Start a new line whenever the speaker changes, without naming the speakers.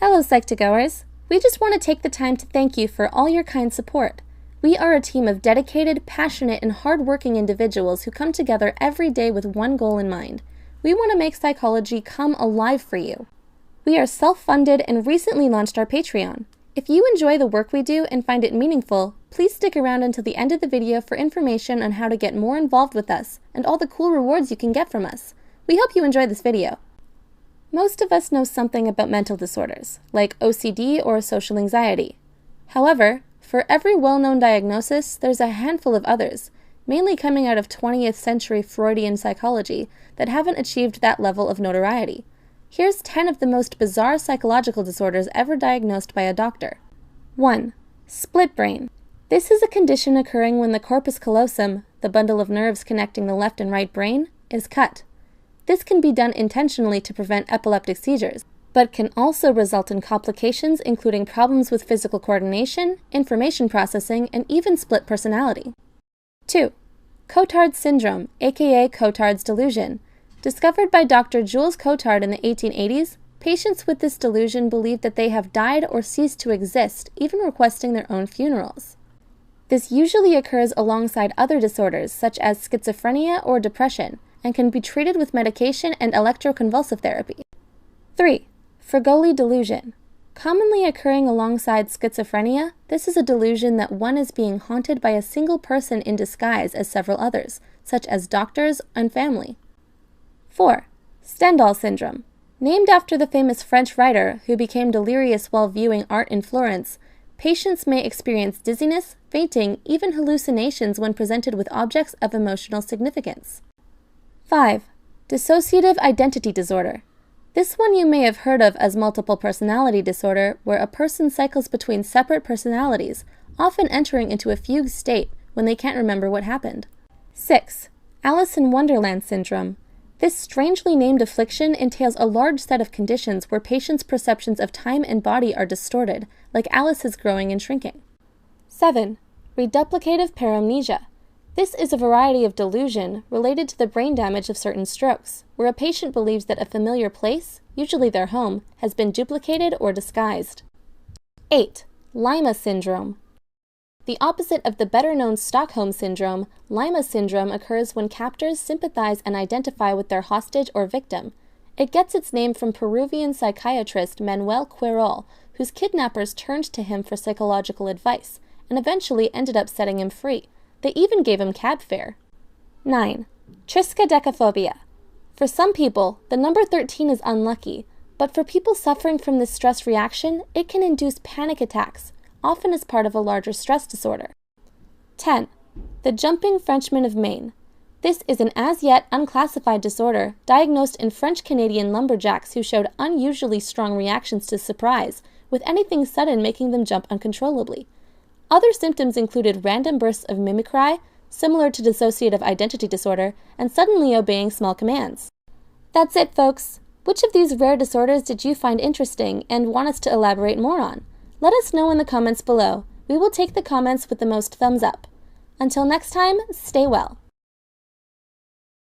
Hello, Psych2Goers! We just want to take the time to thank you for all your kind support. We are a team of dedicated, passionate, and hard-working individuals who come together every day with one goal in mind. We want to make psychology come alive for you. We are self-funded and recently launched our Patreon. If you enjoy the work we do and find it meaningful, please stick around until the end of the video for information on how to get more involved with us and all the cool rewards you can get from us. We hope you enjoy this video. Most of us know something about mental disorders, like OCD or social anxiety. However, for every well-known diagnosis, there's a handful of others, mainly coming out of 20th century Freudian psychology, that haven't achieved that level of notoriety. Here's 10 of the most bizarre psychological disorders ever diagnosed by a doctor. 1. Split brain. This is a condition occurring when the corpus callosum, the bundle of nerves connecting the left and right brain, is cut. This can be done intentionally to prevent epileptic seizures, but can also result in complications including problems with physical coordination, information processing, and even split personality. 2. Cotard's syndrome, aka Cotard's delusion. Discovered by Dr. Jules Cotard in the 1880s, patients with this delusion believe that they have died or ceased to exist, even requesting their own funerals. This usually occurs alongside other disorders such as schizophrenia or depression, and can be treated with medication and electroconvulsive therapy. 3. Fregoli delusion. Commonly occurring alongside schizophrenia, this is a delusion that one is being haunted by a single person in disguise as several others, such as doctors and family. 4. Stendhal syndrome. Named after the famous French writer who became delirious while viewing art in Florence, patients may experience dizziness, fainting, even hallucinations when presented with objects of emotional significance. 5. Dissociative identity disorder. This one you may have heard of as multiple personality disorder, where a person cycles between separate personalities, often entering into a fugue state when they can't remember what happened. 6. Alice in Wonderland syndrome. This strangely named affliction entails a large set of conditions where patients' perceptions of time and body are distorted, like Alice's growing and shrinking. 7. Reduplicative paramnesia. This is a variety of delusion related to the brain damage of certain strokes, where a patient believes that a familiar place, usually their home, has been duplicated or disguised. 8. Lima syndrome. The opposite of the better-known Stockholm syndrome, Lima syndrome occurs when captors sympathize and identify with their hostage or victim. It gets its name from Peruvian psychiatrist Manuel Quirol, whose kidnappers turned to him for psychological advice, and eventually ended up setting him free. They even gave him cab fare. 9. Triskaidekaphobia. For some people, the number 13 is unlucky, but for people suffering from this stress reaction, it can induce panic attacks, often as part of a larger stress disorder. 10. The jumping Frenchman of Maine. This is an as-yet unclassified disorder diagnosed in French-Canadian lumberjacks who showed unusually strong reactions to surprise, with anything sudden making them jump uncontrollably. Other symptoms included random bursts of mimicry, similar to dissociative identity disorder, and suddenly obeying small commands. That's it, folks. Which of these rare disorders did you find interesting and want us to elaborate more on? Let us know in the comments below. We will take the comments with the most thumbs up. Until next time, stay well.